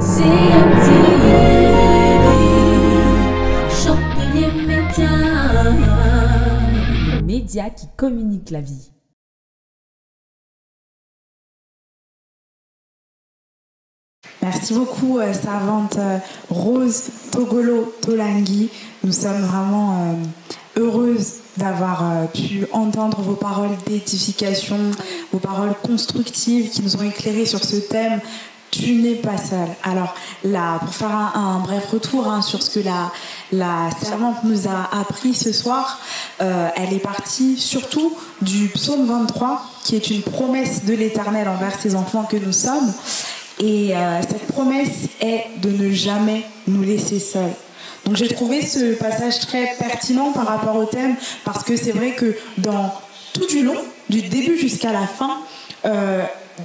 Le média qui communique la vie. Merci beaucoup, servante Rose Togolo Tolangui. Nous sommes vraiment heureuses d'avoir pu entendre vos paroles d'édification, vos paroles constructives qui nous ont éclairé sur ce thème. Tu n'es pas seul. Alors là, pour faire un bref retour sur ce que la servante nous a appris ce soir, elle est partie surtout du psaume 23, qui est une promesse de l'Éternel envers ses enfants que nous sommes. Et cette promesse est de ne jamais nous laisser seuls. Donc j'ai trouvé ce passage très pertinent par rapport au thème, parce que c'est vrai que dans tout du long, du début jusqu'à la fin,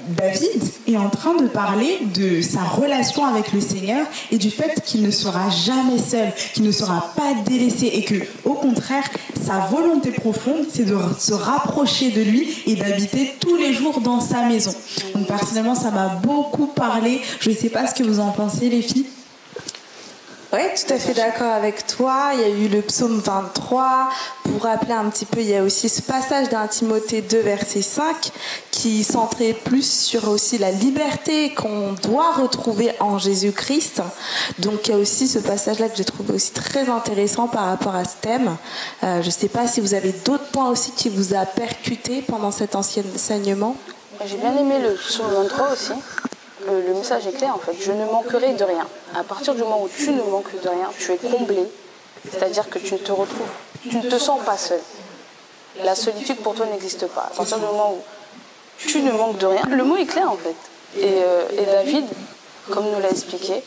David est en train de parler de sa relation avec le Seigneur et du fait qu'il ne sera jamais seul, qu'il ne sera pas délaissé et que, au contraire, sa volonté profonde, c'est de se rapprocher de lui et d'habiter tous les jours dans sa maison. Donc personnellement, ça m'a beaucoup parlé. Je ne sais pas ce que vous en pensez, les filles. Oui, tout à fait d'accord avec toi. Il y a eu le psaume 23. Pour rappeler un petit peu, il y a aussi ce passage d'un Timothée 2, verset 5, qui centrait plus sur aussi la liberté qu'on doit retrouver en Jésus-Christ. Donc il y a aussi ce passage-là que j'ai trouvé aussi très intéressant par rapport à ce thème. Je ne sais pas si vous avez d'autres points aussi qui vous a percuté pendant cet ancien enseignement. J'ai bien aimé le psaume 23 aussi. Le message est clair en fait, je ne manquerai de rien. À partir du moment où tu ne manques de rien, tu es comblé, c'est-à-dire que tu ne te retrouves, tu ne te sens pas seul. La solitude pour toi n'existe pas. À partir du moment où tu ne manques de rien, le mot est clair en fait. Et David, comme nous l'a expliqué,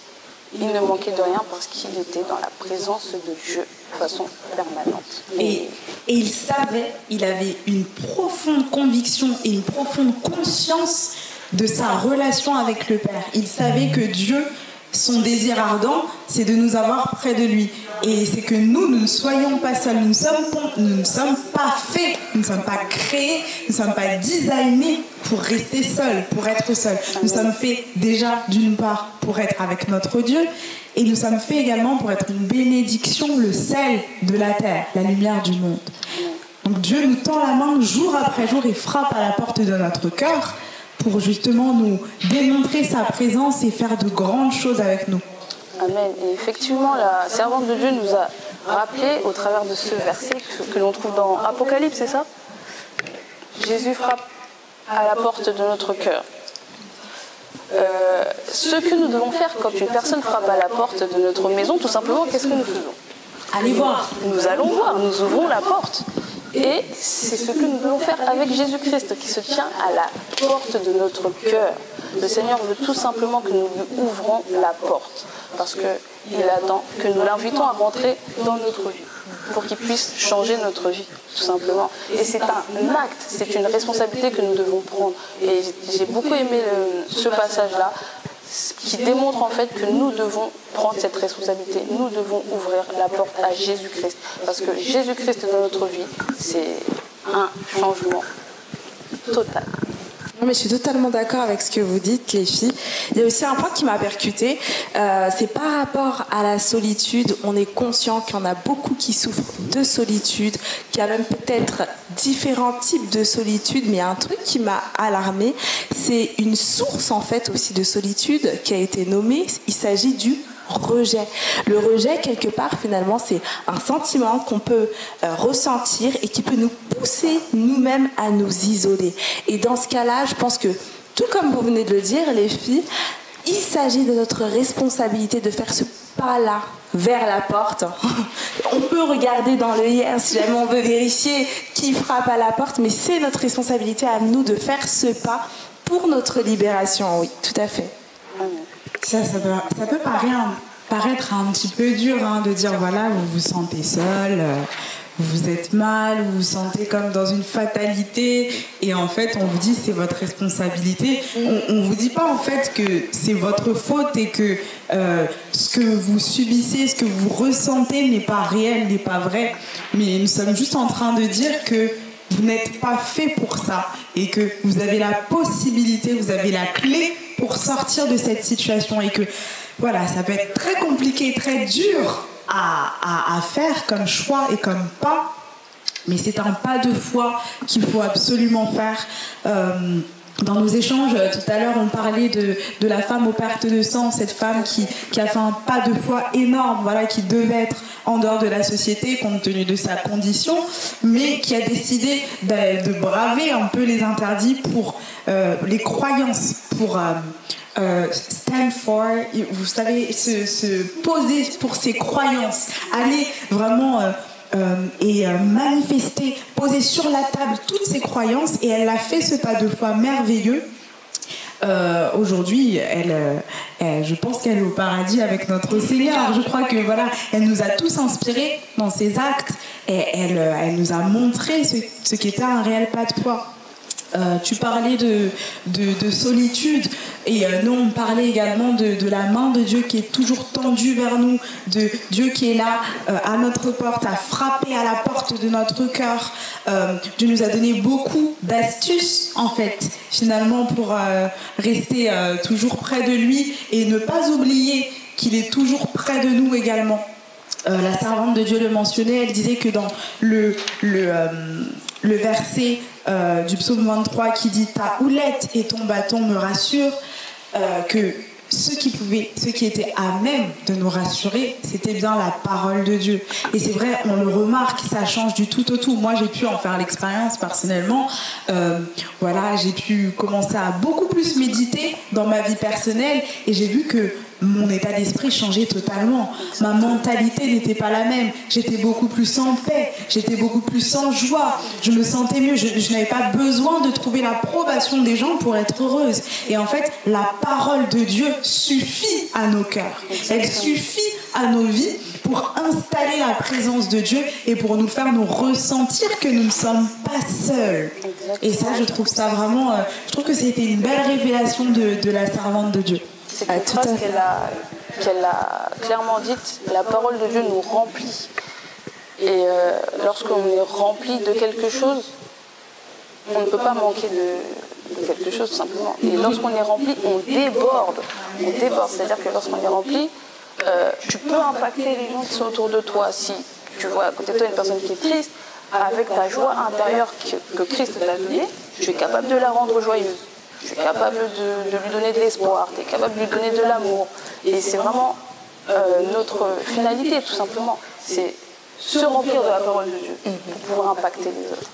il ne manquait de rien parce qu'il était dans la présence de Dieu de façon permanente. Et il savait, il avait une profonde conviction et une profonde conscience de sa relation avec le Père. Il savait que Dieu, son désir ardent, c'est de nous avoir près de lui. Et c'est que nous ne soyons pas seuls. Nous ne sommes pas faits, nous ne sommes pas créés, nous ne sommes pas designés pour rester seuls, pour être seuls. Nous sommes faits déjà, d'une part, pour être avec notre Dieu, et nous sommes faits également pour être une bénédiction, le sel de la terre, la lumière du monde. Donc Dieu nous tend la main jour après jour et frappe à la porte de notre cœur pour justement nous démontrer sa présence et faire de grandes choses avec nous. Amen. Et effectivement, la servante de Dieu nous a rappelé au travers de ce verset que l'on trouve dans Apocalypse, c'est ça ? Jésus frappe à la porte de notre cœur. Ce que nous devons faire quand une personne frappe à la porte de notre maison, tout simplement, qu'est-ce que nous faisons ? Allez voir. Nous allons voir, nous ouvrons la porte. Et c'est ce que nous devons faire avec Jésus-Christ qui se tient à la porte de notre cœur. Le Seigneur veut tout simplement que nous lui ouvrons la porte parce qu'il attend que nous l'invitons à rentrer dans notre vie pour qu'il puisse changer notre vie, tout simplement. Et c'est un acte, c'est une responsabilité que nous devons prendre. Et j'ai beaucoup aimé ce passage-là qui démontre en fait que nous devons prendre cette responsabilité. Nous devons ouvrir la porte à Jésus-Christ. Parce que Jésus-Christ dans notre vie, c'est un changement total. Non, mais je suis totalement d'accord avec ce que vous dites, les filles. Il y a aussi un point qui m'a percutée, c'est par rapport à la solitude. On est conscient qu'il y en a beaucoup qui souffrent de solitude, qu'il y a même peut-être différents types de solitude, mais il y a un truc qui m'a alarmée, c'est une source en fait aussi de solitude qui a été nommée. Il s'agit du rejet. Le rejet, quelque part, finalement, c'est un sentiment qu'on peut ressentir et qui peut nous pousser nous-mêmes à nous isoler. Et dans ce cas-là, je pense que, tout comme vous venez de le dire, les filles, il s'agit de notre responsabilité de faire ce pas-là vers la porte. On peut regarder dans l'œillère si jamais on veut vérifier qui frappe à la porte, mais c'est notre responsabilité à nous de faire ce pas pour notre libération. Oui, tout à fait. Ça peut paraître un petit peu dur de dire voilà, vous vous sentez seul, vous êtes mal, vous vous sentez comme dans une fatalité et en fait on vous dit c'est votre responsabilité. On vous dit pas en fait que c'est votre faute et que ce que vous subissez, ce que vous ressentez n'est pas réel, n'est pas vrai, mais nous sommes juste en train de dire que vous n'êtes pas fait pour ça et que vous avez la possibilité, vous avez la clé pour sortir de cette situation, et que voilà, ça peut être très compliqué, très dur à faire comme choix et comme pas, mais c'est un pas de foi qu'il faut absolument faire. Dans nos échanges, tout à l'heure, on parlait de la femme aux pertes de sang, cette femme qui a fait un pas de foi énorme, voilà, qui devait être en dehors de la société compte tenu de sa condition, mais qui a décidé de braver un peu les interdits pour les croyances, pour stand for, vous savez, se poser pour ses croyances, aller vraiment manifester, poser sur la table toutes ses croyances, et elle a fait ce pas de foi merveilleux. Aujourd'hui, je pense qu'elle est au paradis avec notre Seigneur. Je crois que voilà, elle nous a tous inspirés dans ses actes, et elle nous a montré ce qu'était un réel pas de foi. Tu parlais de solitude, et nous on parlait également de la main de Dieu qui est toujours tendue vers nous, de Dieu qui est là à notre porte, à frapper à la porte de notre cœur. Dieu nous a donné beaucoup d'astuces en fait, finalement, pour rester toujours près de lui et ne pas oublier qu'il est toujours près de nous également. La servante de Dieu le mentionnait, elle disait que dans le verset du psaume 23 qui dit « Ta houlette et ton bâton me rassurent », que ce qui était à même de nous rassurer, c'était bien la parole de Dieu. Et c'est vrai, on le remarque, ça change du tout au tout. Moi, j'ai pu en faire l'expérience personnellement. Voilà, j'ai pu commencer à beaucoup plus méditer dans ma vie personnelle, et j'ai vu que mon état d'esprit changeait totalement. Ma mentalité n'était pas la même. J'étais beaucoup plus en paix. J'étais beaucoup plus en joie. Je me sentais mieux. Je n'avais pas besoin de trouver l'approbation des gens pour être heureuse. Et en fait, la parole de Dieu suffit à nos cœurs. Elle suffit à nos vies pour installer la présence de Dieu et pour nous faire nous ressentir que nous ne sommes pas seuls. Et ça, je trouve ça vraiment... je trouve que c'était une belle révélation de la servante de Dieu. C'est une phrase qu'elle a clairement dite, la parole de Dieu nous remplit. Et lorsqu'on est rempli de quelque chose, on ne peut pas manquer de quelque chose, tout simplement. Et lorsqu'on est rempli, on déborde. C'est-à-dire que lorsqu'on est rempli, tu peux impacter les gens qui sont autour de toi. Si tu vois à côté de toi une personne qui est triste, avec ta joie intérieure que Christ t'a donnée, tu es capable de la rendre joyeuse. Tu es capable de lui donner de l'espoir, tu es capable de lui donner de l'amour. Et c'est vraiment notre finalité, tout simplement. C'est se remplir de la parole de Dieu pour pouvoir impacter les autres.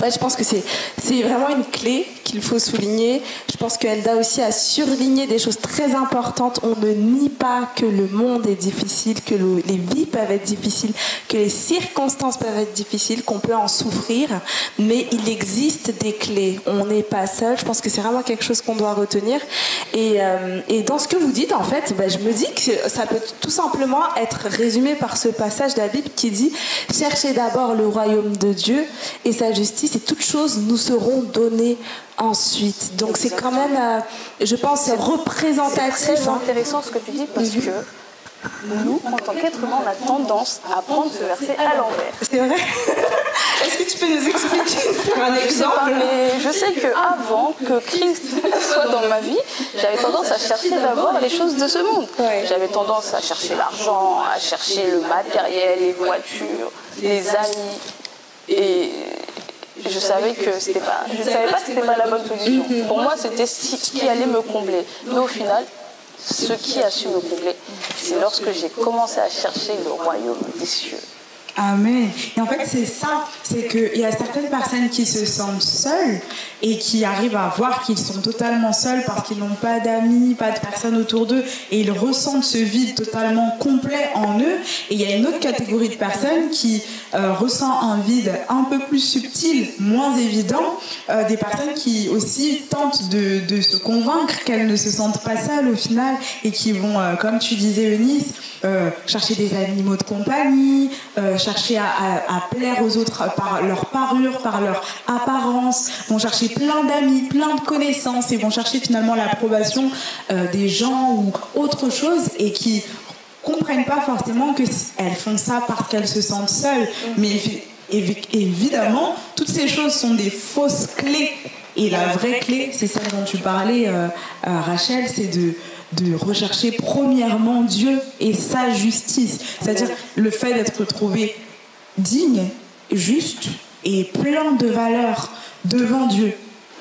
Ouais, je pense que c'est vraiment une clé qu'il faut souligner. Je pense qu'Elda aussi a surligné des choses très importantes. On ne nie pas que le monde est difficile, que les vies peuvent être difficiles, que les circonstances peuvent être difficiles, qu'on peut en souffrir, mais il existe des clés. On n'est pas seul. Je pense que c'est vraiment quelque chose qu'on doit retenir. Et dans ce que vous dites, en fait, je me dis que ça peut tout simplement être résumé par ce passage de la Bible qui dit « Cherchez d'abord le royaume de Dieu et sa justice, et toutes choses nous seront données ensuite. » Donc c'est quand même, je pense, représentatif. C'est très intéressant ce que tu dis, parce que nous, en tant qu'êtres humains, on a tendance à prendre ce verset à l'envers. C'est vrai. Est-ce que tu peux nous expliquer un exemple? Je sais qu'avant que Christ soit dans ma vie, j'avais tendance à chercher d'abord les choses de ce monde. Ouais. J'avais tendance à chercher l'argent, à chercher le matériel, les voitures, les amis. Et je savais que c'était pas la bonne solution. Pour moi, c'était ce qui allait me combler. Mais au final, ce qui a su me combler, c'est lorsque j'ai commencé à chercher le royaume des cieux. Amen. Et en fait, c'est ça, c'est qu'il y a certaines personnes qui se sentent seules et qui arrivent à voir qu'ils sont totalement seuls parce qu'ils n'ont pas d'amis, pas de personnes autour d'eux, et ils ressentent ce vide totalement complet en eux. Et il y a une autre catégorie de personnes qui ressent un vide un peu plus subtil, moins évident, des personnes qui aussi tentent de se convaincre qu'elles ne se sentent pas seules au final, et qui vont, comme tu disais Eunice, chercher des animaux de compagnie, chercher à plaire aux autres par leur parure, par leur apparence, vont chercher plein d'amis, plein de connaissances, et vont chercher finalement l'approbation des gens ou autre chose, et qui comprennent pas forcément qu'elles font ça parce qu'elles se sentent seules. Mais évidemment, toutes ces choses sont des fausses clés Et la vraie clé, c'est celle dont tu parlais, Rachel, c'est de rechercher premièrement Dieu et sa justice. C'est-à-dire le fait d'être trouvé digne, juste et plein de valeurs devant Dieu.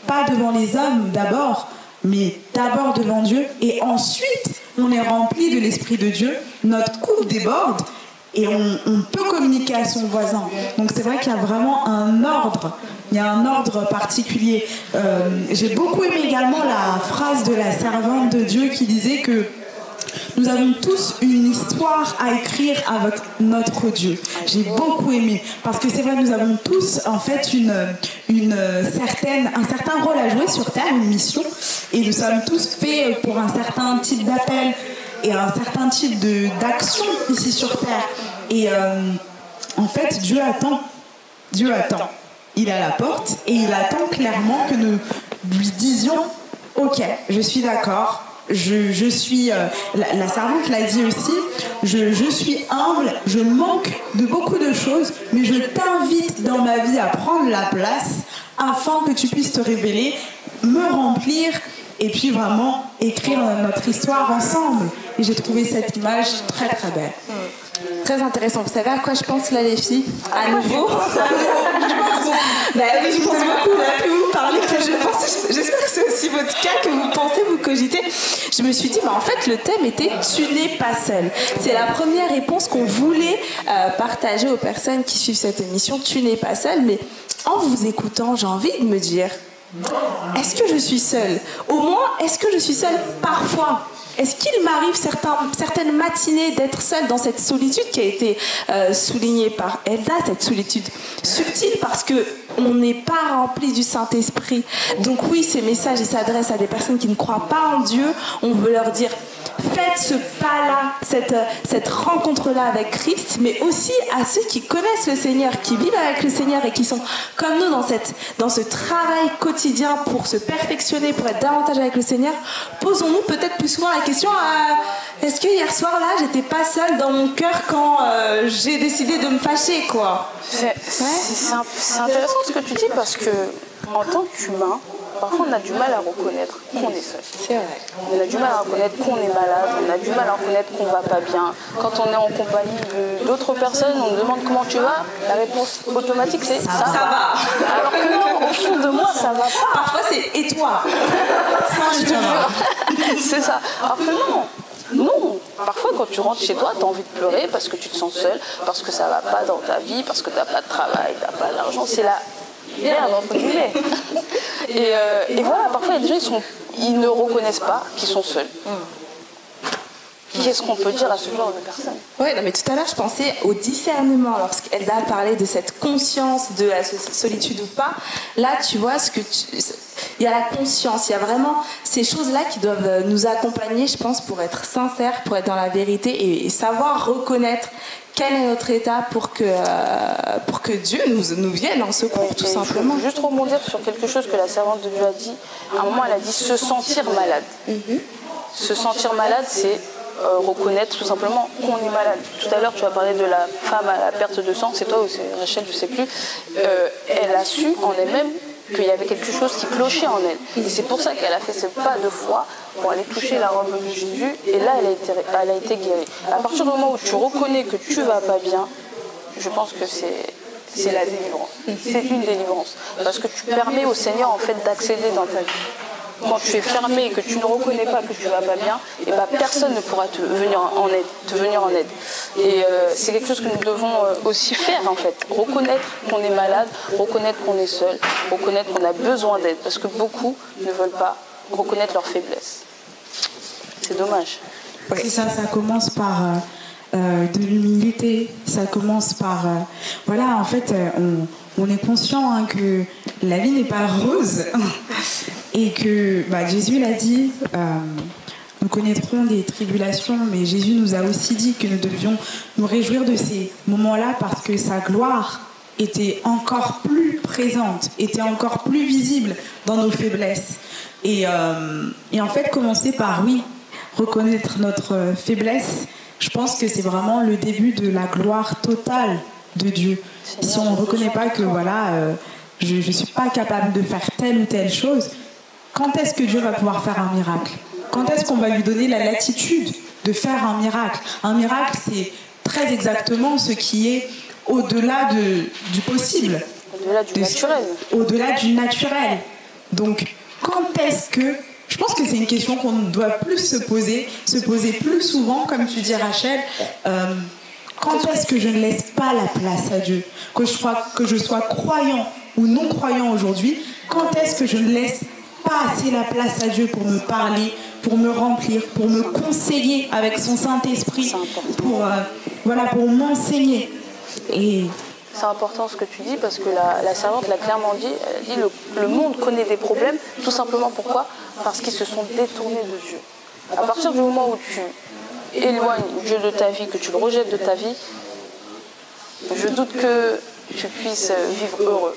Pas devant les hommes d'abord, mais d'abord devant Dieu. Et ensuite, on est rempli de l'Esprit de Dieu. Notre coupe déborde et on peut communiquer à son voisin. Donc c'est vrai qu'il y a vraiment un ordre. Il y a un ordre particulier. J'ai beaucoup aimé également la phrase de la servante de Dieu qui disait que nous avons tous une histoire à écrire avec notre Dieu. J'ai beaucoup aimé parce que c'est vrai, nous avons tous en fait un certain rôle à jouer sur Terre, une mission, et nous sommes tous faits pour un certain type d'appel et un certain type d'action ici sur Terre. Et en fait, Dieu attend. Dieu attend. Il est à la porte et il attend clairement que nous lui disions « Ok, je suis d'accord. Je suis, la servante l'a dit aussi, je suis humble, je manque de beaucoup de choses, mais je t'invite dans ma vie à prendre la place afin que tu puisses te révéler, me remplir et puis vraiment écrire notre histoire ensemble. » Et j'ai trouvé cette image très très belle. Très intéressant. Vous savez à quoi je pense là, les filles? À nouveau. Je pense beaucoup. Là, plus vous parlez, que je pense. J'espère que c'est aussi votre cas, que vous pensez, vous cogitez. Je me suis dit, en fait, le thème était « Tu n'es pas seul ». C'est la première réponse qu'on voulait partager aux personnes qui suivent cette émission. Tu n'es pas seul. Mais en vous écoutant, j'ai envie de me dire, est-ce que je suis seule? Au moins, est-ce que je suis seule parfois? Est-ce qu'il m'arrive certaines matinées d'être seule dans cette solitude qui a été soulignée par Elda, cette solitude subtile parce qu'on n'est pas rempli du Saint-Esprit. Donc oui, ces messages s'adressent à des personnes qui ne croient pas en Dieu. On veut leur dire, faites ce pas-là, cette rencontre-là avec Christ, mais aussi à ceux qui connaissent le Seigneur, qui vivent avec le Seigneur et qui sont comme nous dans ce travail quotidien pour se perfectionner, pour être davantage avec le Seigneur. Posons-nous peut-être plus souvent la question, est-ce que hier soir là j'étais pas seule dans mon cœur quand j'ai décidé de me fâcher, quoi? C'est intéressant ce que tu dis parce que en tant qu'humain, parfois on a du mal à reconnaître qu'on est seul. C'est vrai. On a du mal à reconnaître qu'on est malade, on a du mal à reconnaître qu'on va pas bien. Quand on est en compagnie d'autres personnes, on nous demande comment tu vas, la réponse automatique c'est ça va. Alors que non, au fond de moi ça va pas. Parfois c'est et toi? Je te jure. C'est ça. Alors que non, parfois quand tu rentres chez toi, tu as envie de pleurer parce que tu te sens seul, parce que ça va pas dans ta vie, parce que tu n'as pas de travail, tu n'as pas d'argent. C'est la merde, entre guillemets. Et voilà, parfois il y a des gens, ils ne reconnaissent pas qu'ils sont seuls. Qu'est-ce qu'on peut dire à ce genre de personnes? Oui, mais tout à l'heure, je pensais au discernement. Lorsqu'Elda a parlé de cette conscience de la solitude ou pas, là, tu vois, il y a la conscience, il y a vraiment ces choses-là qui doivent nous accompagner, je pense, pour être sincères, pour être dans la vérité et savoir reconnaître quel est notre état pour que Dieu nous vienne en secours, tout simplement. Je veux juste rebondir sur quelque chose que la servante de Dieu a dit. À un moment, elle a dit se sentir malade. Se sentir malade, c'est reconnaître tout simplement qu'on est malade. Tout à l'heure, tu as parlé de la femme à la perte de sang, c'est toi ou c'est Rachel, je ne sais plus. Elle a su en elle-même qu'il y avait quelque chose qui clochait en elle. Et c'est pour ça qu'elle a fait ce pas de foi pour aller toucher la robe de Jésus. Et là, elle a été guérie. À partir du moment où tu reconnais que tu ne vas pas bien, je pense que c'est la délivrance. C'est une délivrance. Parce que tu permets au Seigneur en fait d'accéder dans ta vie. Quand tu es fermé et que tu ne reconnais pas que tu ne vas pas bien, et ben personne ne pourra te venir en aide. Et c'est quelque chose que nous devons aussi faire en fait. Reconnaître qu'on est malade, reconnaître qu'on est seul, reconnaître qu'on a besoin d'aide. Parce que beaucoup ne veulent pas reconnaître leurs faiblesses. C'est dommage. C'est ça commence par de l'humilité, ça commence par... voilà, en fait, on est conscient que la vie n'est pas rose et que Jésus l'a dit, nous connaîtrons des tribulations, mais Jésus nous a aussi dit que nous devions nous réjouir de ces moments-là parce que sa gloire était encore plus présente, était encore plus visible dans nos faiblesses. Et en fait, commencer par, reconnaître notre faiblesse, je pense que c'est vraiment le début de la gloire totale de Dieu. Si on ne reconnaît pas que je ne suis pas capable de faire telle ou telle chose, quand est-ce que Dieu va pouvoir faire un miracle? Quand est-ce qu'on va lui donner la latitude de faire un miracle? Un miracle, c'est très exactement ce qui est au-delà du possible. Au-delà du naturel. Au-delà du naturel. Donc, quand est-ce que... Je pense que c'est une question qu'on doit plus se poser plus souvent, comme tu dis Rachel. Quand est-ce que je ne laisse pas la place à Dieu? Que je sois croyant ou non croyant aujourd'hui, quand est-ce que je ne laisse pas assez la place à Dieu pour me parler, pour me remplir, pour me conseiller avec son Saint-Esprit, pour m'enseigner. Et c'est important ce que tu dis parce que la servante l'a clairement dit. Elle dit le monde connaît des problèmes, tout simplement pourquoi? Parce qu'ils se sont détournés de Dieu. À partir du moment où tu éloignes Dieu de ta vie, que tu le rejettes de ta vie, je doute que tu puisses vivre heureux.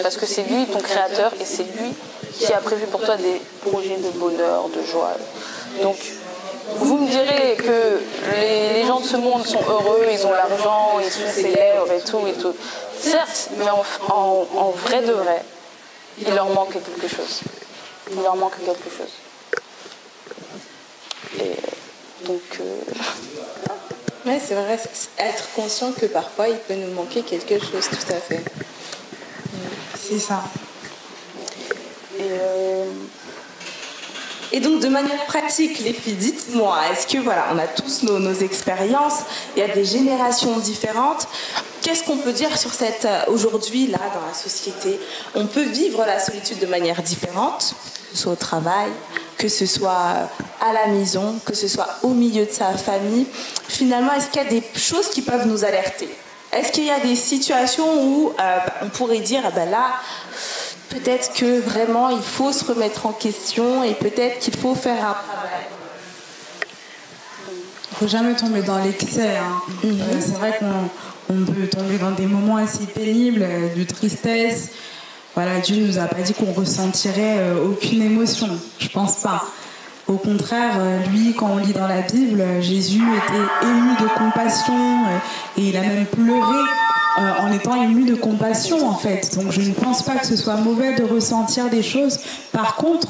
Parce que c'est lui ton créateur et c'est lui qui a prévu pour toi des projets de bonheur, de joie. Donc, vous me direz que les gens de ce monde sont heureux, ils ont l'argent, ils sont célèbres et tout et tout. Certes, mais en vrai de vrai, il leur manque quelque chose. Il leur manque quelque chose. Et donc... Oui, c'est vrai, être conscient que parfois il peut nous manquer quelque chose, tout à fait. C'est ça. Et donc, de manière pratique, les filles, dites-moi, est-ce que, voilà, on a tous nos expériences, il y a des générations différentes. Qu'est-ce qu'on peut dire sur cette, aujourd'hui, là, dans la société? On peut vivre la solitude de manière différente, que ce soit au travail, que ce soit à la maison, que ce soit au milieu de sa famille. Finalement, est-ce qu'il y a des choses qui peuvent nous alerter? Est-ce qu'il y a des situations où on pourrait dire, là, peut-être que vraiment il faut se remettre en question et peut-être qu'il faut faire un travail? Il ne faut jamais tomber dans l'excès. C'est vrai qu'on peut tomber dans des moments assez pénibles, de tristesse. Voilà, Dieu ne nous a pas dit qu'on ressentirait aucune émotion. Je pense pas. Au contraire, lui, quand on lit dans la Bible, Jésus était ému de compassion et il a même pleuré en étant ému de compassion, en fait. Donc je ne pense pas que ce soit mauvais de ressentir des choses. Par contre,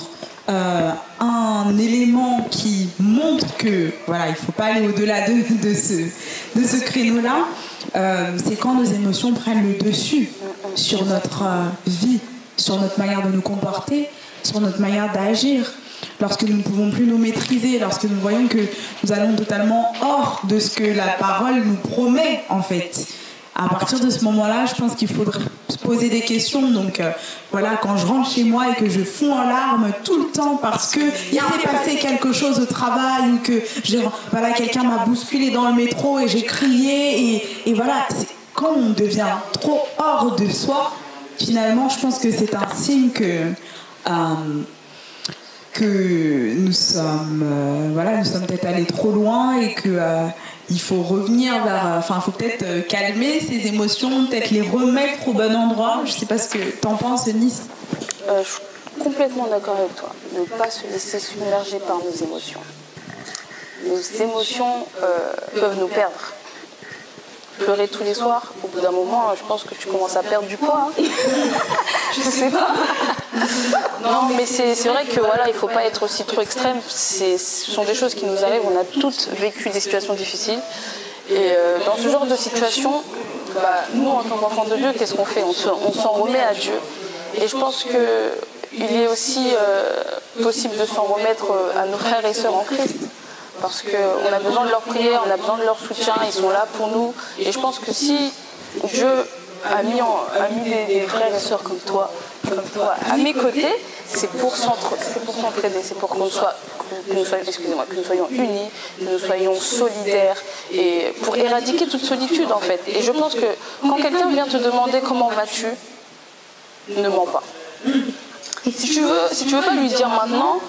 un élément qui montre que voilà, il ne faut pas aller au-delà de ce créneau-là, c'est quand nos émotions prennent le dessus sur notre vie, sur notre manière de nous comporter, sur notre manière d'agir. Lorsque nous ne pouvons plus nous maîtriser, lorsque nous voyons que nous allons totalement hors de ce que la parole nous promet, en fait. À partir de ce moment-là, je pense qu'il faudrait se poser des questions. Donc voilà, quand je rentre chez moi et que je fonds en larmes tout le temps parce qu'il s'est passé quelque chose au travail ou que voilà, quelqu'un m'a bousculé dans le métro et j'ai crié et voilà, quand on devient trop hors de soi, finalement, je pense que c'est un signe que nous sommes peut-être allés trop loin et que il faut revenir vers... il faut peut-être calmer ces émotions, peut-être les remettre au bon endroit. Je ne sais pas ce que tu en penses, Nice. Je suis complètement d'accord avec toi. Ne pas se laisser submerger par nos émotions. Nos émotions peuvent nous perdre. Pleurer tous les soirs, au bout d'un moment, je pense que tu commences à perdre du poids. Je sais pas. Non, mais c'est vrai que voilà, il faut pas être aussi trop extrême. Ce sont des choses qui nous arrivent. On a toutes vécu des situations difficiles. Et dans ce genre de situation, nous, en tant qu'enfants de Dieu, qu'est-ce qu'on fait? On s'en remet à Dieu. Et je pense qu'il est aussi possible de s'en remettre à nos frères et sœurs en Christ. Parce qu'on a besoin de leur prière, on a besoin de leur soutien, ils sont là pour nous. Et je pense que si Dieu a mis des frères et sœurs comme toi à mes côtés, c'est pour s'entraider, c'est pour que nous soyons unis, que nous soyons solidaires, et pour éradiquer toute solitude en fait. Et je pense que quand quelqu'un vient te demander comment vas-tu, ne mens pas. Si tu veux pas lui dire maintenant,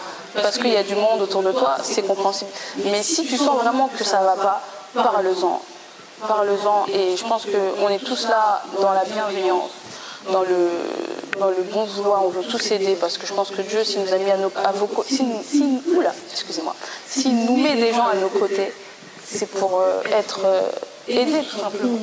parce qu'il y a du monde autour de toi, c'est compréhensible. Mais si tu sens vraiment que ça ne va pas, parle-en. Et je pense qu'on est tous là dans la bienveillance, dans le bon vouloir, on veut tous aider, parce que je pense que Dieu, s'il nous a mis à vos côtés, s'il nous met des gens à nos côtés, c'est pour être aider tout simplement.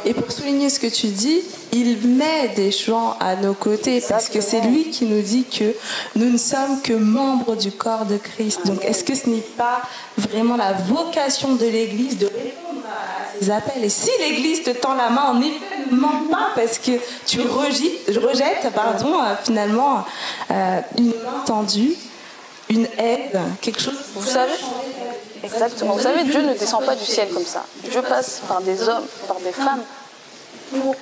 Et pour souligner ce que tu dis, il met des gens à nos côtés parce que c'est lui qui nous dit que nous ne sommes que membres du corps de Christ. Donc est-ce que ce n'est pas vraiment la vocation de l'Église de répondre à ces appels? Et si l'Église te tend la main, en effet, ne mens pas parce que tu rejettes finalement une main tendue, une aide, quelque chose. Vous savez, exactement. Vous savez, Dieu ne descend pas du ciel comme ça. Dieu passe par des hommes, par des femmes pour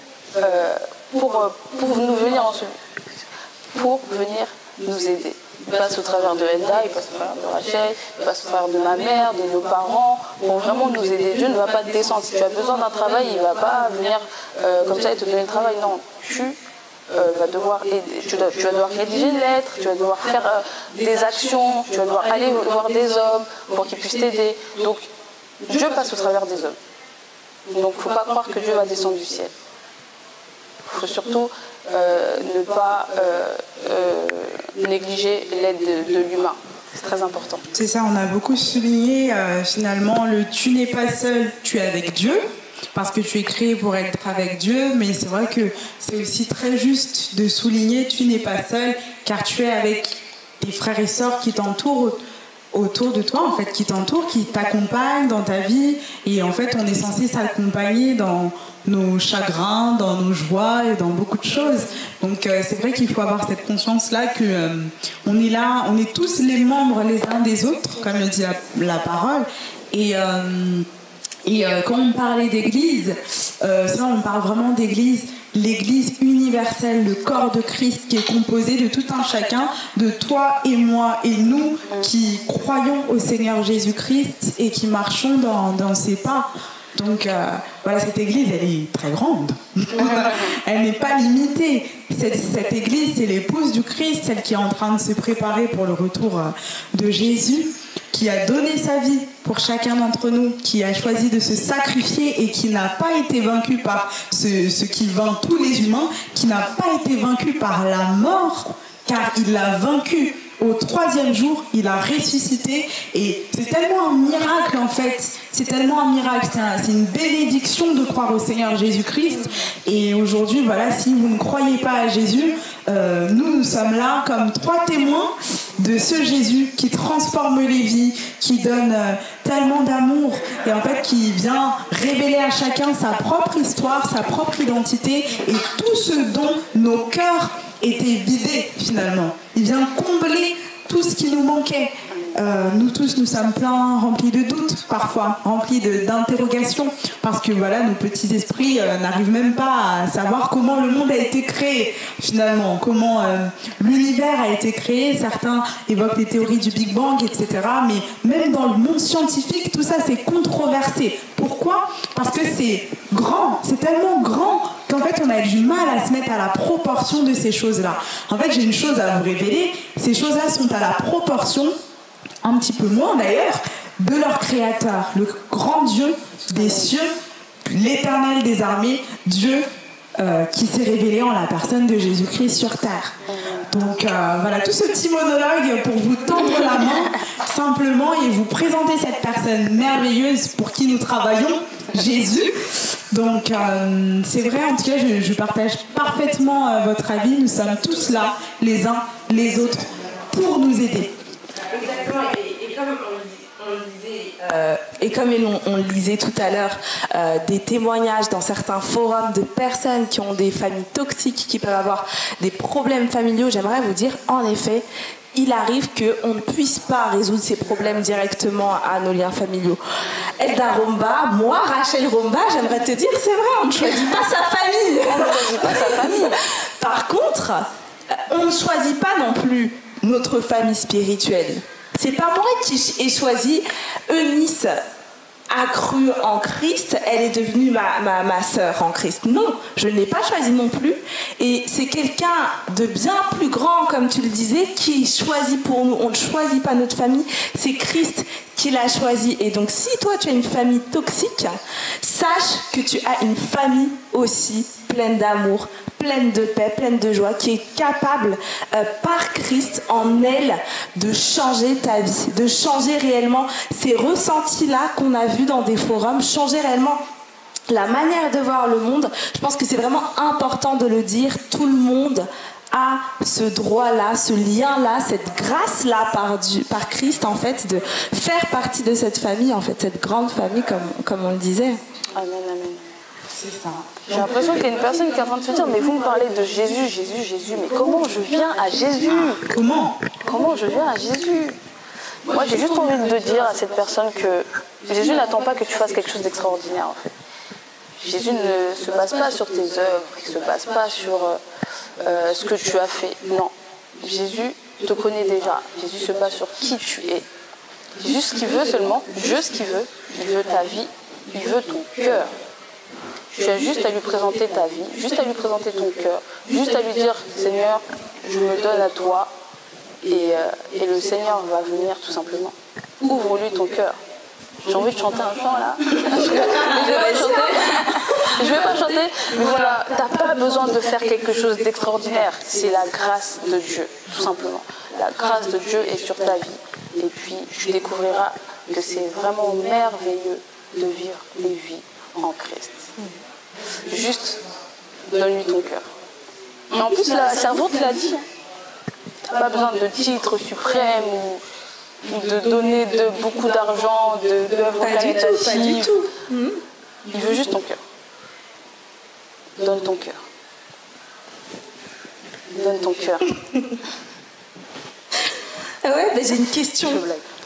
nous venir pour venir nous aider. Il passe au travers de Elda, il passe au travers de Rachel, il passe au travers de ma mère, de nos parents, pour vraiment nous aider. Dieu ne va pas te descendre. Si tu as besoin d'un travail, il ne va pas venir comme ça et te donner le travail. Non, tu vas devoir aider. Tu vas devoir rédiger une lettre, tu vas devoir faire des actions, tu vas devoir aller voir des hommes pour qu'ils puissent t'aider. Donc, Dieu passe au travers des hommes. Donc, il ne faut pas croire que Dieu va descendre du ciel. Il faut surtout ne pas négliger l'aide de l'humain. C'est très important. C'est ça, on a beaucoup souligné finalement le « tu n'es pas seul, tu es avec Dieu ». Parce que tu es créé pour être avec Dieu, mais c'est vrai que c'est aussi très juste de souligner tu n'es pas seul, car tu es avec tes frères et sœurs qui t'entourent autour de toi, en fait, qui t'entourent, qui t'accompagnent dans ta vie. Et en fait, on est censé s'accompagner dans nos chagrins, dans nos joies et dans beaucoup de choses. Donc c'est vrai qu'il faut avoir cette conscience-là que on est là, on est tous les membres les uns des autres, comme le dit la parole. Et quand on parlait d'église, ça on parle vraiment d'église, l'église universelle, le corps de Christ qui est composé de tout un chacun, de toi et moi et nous qui croyons au Seigneur Jésus-Christ et qui marchons dans ses pas. Donc voilà, cette église, elle est très grande. Elle n'est pas limitée. Cette église, c'est l'épouse du Christ, celle qui est en train de se préparer pour le retour de Jésus, qui a donné sa vie pour chacun d'entre nous, qui a choisi de se sacrifier et qui n'a pas été vaincu par ce qui vainc tous les humains, qui n'a pas été vaincu par la mort, car il l'a vaincu. Au 3e jour, il a ressuscité et c'est tellement un miracle en fait, c'est tellement un miracle, c'est une bénédiction de croire au Seigneur Jésus-Christ. Et aujourd'hui, voilà, si vous ne croyez pas à Jésus, nous sommes là comme 3 témoins de ce Jésus qui transforme les vies, qui donne tellement d'amour et en fait qui vient révéler à chacun sa propre histoire, sa propre identité et tout ce dont nos cœurs étaient vidés finalement. Il vient combler tout ce qui nous manquait. Nous tous, nous sommes pleins, remplis de doutes parfois, remplis d'interrogations, parce que voilà, nos petits esprits n'arrivent même pas à savoir comment le monde a été créé finalement, comment l'univers a été créé. Certains évoquent les théories du Big Bang, etc. Mais même dans le monde scientifique, tout ça c'est controversé. Pourquoi ? Parce que c'est grand, c'est tellement grand qu'en fait on a du mal à se mettre à la proportion de ces choses-là. En fait, j'ai une chose à vous révéler, ces choses-là sont à la proportion, un petit peu moins d'ailleurs, de leur créateur, le grand Dieu des cieux, l'éternel des armées, Dieu qui s'est révélé en la personne de Jésus-Christ sur terre. Donc voilà, tout ce petit monologue pour vous tendre la main simplement et vous présenter cette personne merveilleuse pour qui nous travaillons, Jésus. Donc c'est vrai, en tout cas je partage parfaitement votre avis. Nous sommes tous là, les uns les autres, pour nous aider. Exactement, et comme on le disait tout à l'heure, des témoignages dans certains forums de personnes qui ont des familles toxiques, qui peuvent avoir des problèmes familiaux, j'aimerais vous dire, en effet, il arrive qu'on ne puisse pas résoudre ces problèmes directement à nos liens familiaux. Elda Romba, moi, Rachel Romba, j'aimerais te dire, c'est vrai, on ne choisit pas sa famille. On ne choisit pas sa famille. Par contre, on ne choisit pas non plus notre famille spirituelle. C'est pas moi qui ai choisi Eunice, accrue en Christ, elle est devenue ma sœur en Christ. Non, je ne l'ai pas choisi non plus. Et c'est quelqu'un de bien plus grand, comme tu le disais, qui choisit pour nous. On ne choisit pas notre famille, c'est Christ qui l'a choisi. Et donc, si toi, tu as une famille toxique, sache que tu as une famille aussi pleine d'amour, pleine de paix, pleine de joie, qui est capable par Christ en elle de changer ta vie, de changer réellement ces ressentis-là qu'on a vus dans des forums, changer réellement la manière de voir le monde. Je pense que c'est vraiment important de le dire. Tout le monde a ce droit-là, ce lien-là, cette grâce-là par Christ, en fait, de faire partie de cette famille, en fait, cette grande famille, comme on le disait. Amen, amen. C'est ça. J'ai l'impression qu'il y a une personne qui est en train de se dire, mais vous me parlez de Jésus, Jésus, Jésus, mais comment je viens à Jésus? Comment je viens à Jésus? Moi, j'ai juste envie de dire à cette personne que Jésus n'attend pas que tu fasses quelque chose d'extraordinaire, en fait. Jésus ne se base pas sur tes œuvres, il ne se base pas sur ce que tu as fait. Non, Jésus te connaît déjà. Jésus se base sur qui tu es. Jésus, ce qu'il veut seulement, Dieu ce qu'il veut, il veut ta vie, il veut ton cœur. Tu as juste à lui présenter ta vie, juste à lui présenter ton cœur, juste à lui dire, Seigneur, je me donne à toi, et le Seigneur va venir tout simplement. Ouvre-lui ton cœur. J'ai envie de chanter un chant là. Je vais pas chanter, mais voilà, t'as pas besoin de faire quelque chose d'extraordinaire. C'est la grâce de Dieu, tout simplement. La grâce de Dieu est sur ta vie. Et puis tu découvriras que c'est vraiment merveilleux de vivre les vies en Christ. Juste donne-lui ton cœur. Et en plus, la servante l'a dit. T'as pas besoin de titre suprême ou de donner beaucoup d'argent, d'œuvres caritatives. Pas du tout. Il veut juste ton cœur. Donne ton cœur. Donne ton cœur. Ah ouais, j'ai une question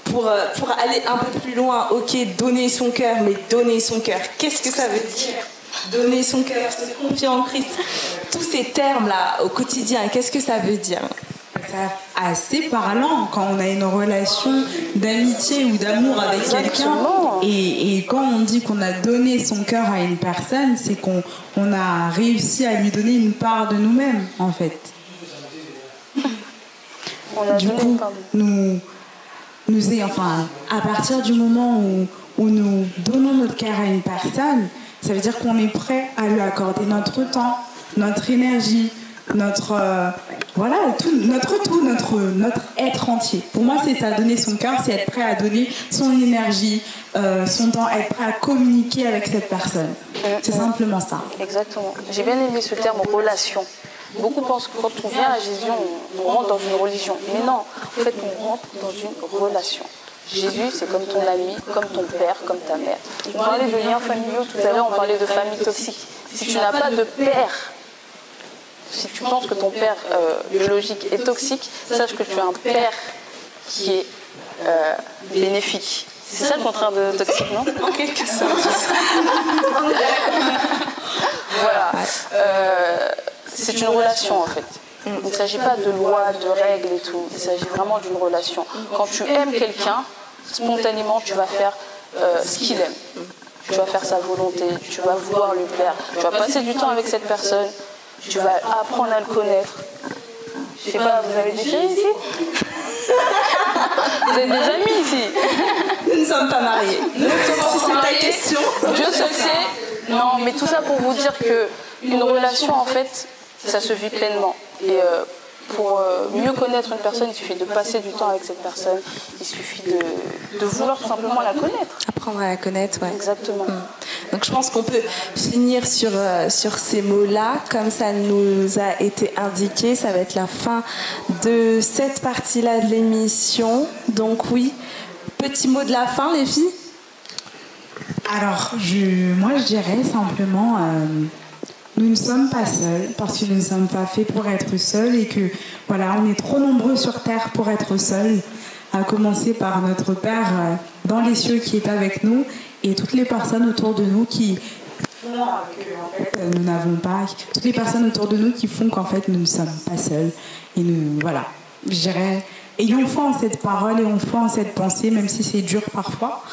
pour aller un peu plus loin. Ok, donner son cœur, mais donner son cœur, qu'est-ce que ça veut dire? Donner son cœur, se confier en Christ. Tous ces termes-là au quotidien, qu'est-ce que ça veut dire? C'est assez parlant quand on a une relation d'amitié ou d'amour avec quelqu'un et quand on dit qu'on a donné son cœur à une personne, c'est qu'on a réussi à lui donner une part de nous-mêmes en fait. Du coup, à partir du moment où nous donnons notre cœur à une personne, ça veut dire qu'on est prêt à lui accorder notre temps, notre énergie, notre être entier. Pour moi, c'est ça, donner son cœur, c'est être prêt à donner son énergie, son temps, être prêt à communiquer avec cette personne. C'est simplement ça. Exactement. J'ai bien aimé ce terme relation. Beaucoup pensent que quand on vient à Jésus, on rentre dans une religion. Mais non, en fait, on rentre dans une relation. Jésus, c'est comme ton ami, comme ton père, comme ta mère. On parlait de liens familiaux tout à l'heure, on parlait de famille toxique. Si tu n'as pas de père, si tu penses que ton père biologique est toxique, sache que tu as un père qui est bénéfique. C'est ça le contraire de toxique, non? En quelque sorte. Voilà. C'est une relation en fait. Il ne s'agit pas de loi, de règles et tout. Il s'agit vraiment d'une relation. Quand tu aimes quelqu'un, spontanément, tu vas faire ce qu'il aime. Tu vas faire sa volonté, tu vas vouloir lui plaire. Tu vas passer du temps avec cette personne. Tu vas apprendre à le connaître. Je sais pas, vous avez des filles ici? Vous avez des amis ici? Nous ne sommes pas mariés. Si c'est ta question. Dieu seul sait. Non, mais tout ça pour vous dire qu'une relation, en fait, ça se vit pleinement. Et pour mieux connaître une personne, il suffit de passer du temps avec cette personne. Il suffit de vouloir tout simplement la connaître. Apprendre à la connaître, ouais. Exactement. Donc je pense qu'on peut finir sur ces mots-là, comme ça nous a été indiqué. Ça va être la fin de cette partie-là de l'émission. Donc oui, petit mot de la fin, les filles. Alors, moi je dirais simplement, nous ne sommes pas seuls, parce que nous ne sommes pas faits pour être seuls et que voilà, on est trop nombreux sur terre pour être seuls, à commencer par notre Père dans les cieux qui est avec nous et toutes les personnes autour de nous qui font que en fait, nous n'avons pas, toutes les personnes autour de nous qui font qu'en fait nous ne sommes pas seuls. Et nous, voilà, je dirais, ayons foi en cette parole, ayons foi en cette pensée, même si c'est dur parfois.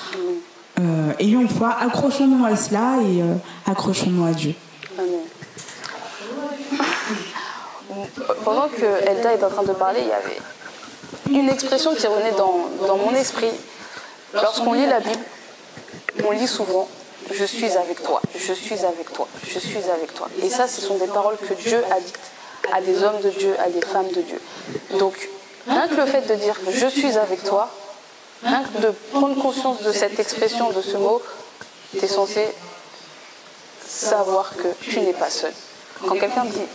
Ayons foi, accrochons-nous à cela et accrochons-nous à Dieu. Amen. Pendant que Elda est en train de parler, il y avait une expression qui revenait dans mon esprit. Lorsqu'on lit la Bible, on lit souvent je suis avec toi, je suis avec toi, je suis avec toi. Et ça, ce sont des paroles que Dieu a dites à des hommes de Dieu, à des femmes de Dieu. Donc, rien que le fait de dire je suis avec toi, rien que de prendre conscience de cette expression, de ce mot, tu es censé savoir que tu n'es pas seul. Quand quelqu'un dit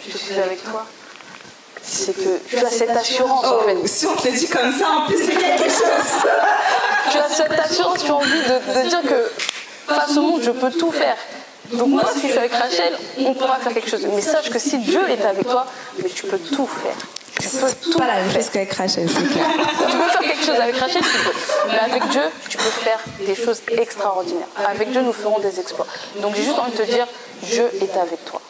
je suis avec toi, c'est que tu as cette assurance en fait. Si on te le dit comme ça, en plus c'est quelque chose. Tu as cette assurance, tu as envie de dire que face au monde, je peux tout faire. Donc moi, si je suis avec Rachel, on pourra faire quelque chose. Mais sache que si Dieu est avec toi, mais tu peux tout faire. Tu peux tout Pas la même faire. chose qu'avec Rachel, c'est clair. Tu peux faire quelque chose avec Rachel, tu peux. Mais avec Dieu, tu peux faire des choses extraordinaires. Avec Dieu, nous ferons des exploits. Donc j'ai juste envie de te dire, Dieu est avec toi.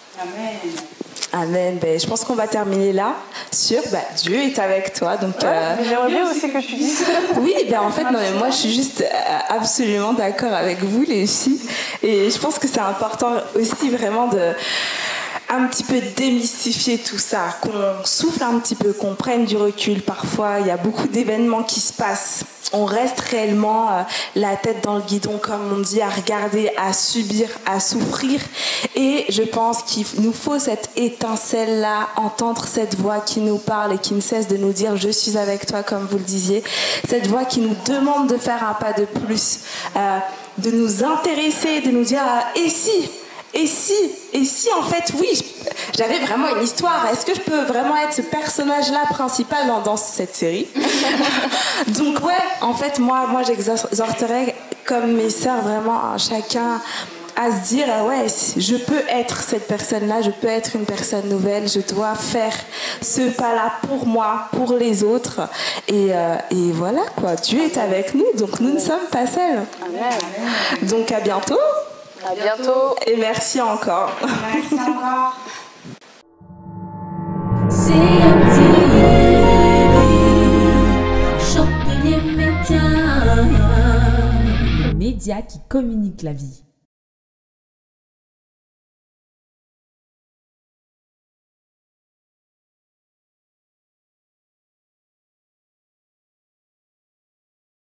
Amen. Ben, je pense qu'on va terminer là sur Dieu est avec toi. Donc, Mais j'aimerais bien aussi que tu dises. oui, ben en fait, non, mais moi je suis juste absolument d'accord avec vous, les filles. Et je pense que c'est important aussi vraiment de un petit peu démystifier tout ça, qu'on souffle un petit peu, qu'on prenne du recul. Parfois, il y a beaucoup d'événements qui se passent. On reste réellement la tête dans le guidon, comme on dit, à regarder, à subir, à souffrir. Et je pense qu'il nous faut cette étincelle-là, entendre cette voix qui nous parle et qui ne cesse de nous dire « Je suis avec toi », comme vous le disiez. Cette voix qui nous demande de faire un pas de plus, de nous intéresser, de nous dire « Et si ?» Et si en fait, oui, j'avais vraiment une histoire. Est-ce que je peux vraiment être ce personnage-là principal dans cette série? Donc ouais, en fait, moi j'exhorterais comme mes sœurs vraiment chacun à se dire ouais, je peux être cette personne-là, je peux être une personne nouvelle, je dois faire ce pas-là pour moi, pour les autres. Et voilà quoi, Dieu est avec nous, donc nous ne sommes pas seuls. Amen. Donc à bientôt. À bientôt. Et merci encore. Merci encore. CMTV, chante les médias, le média qui communique la vie.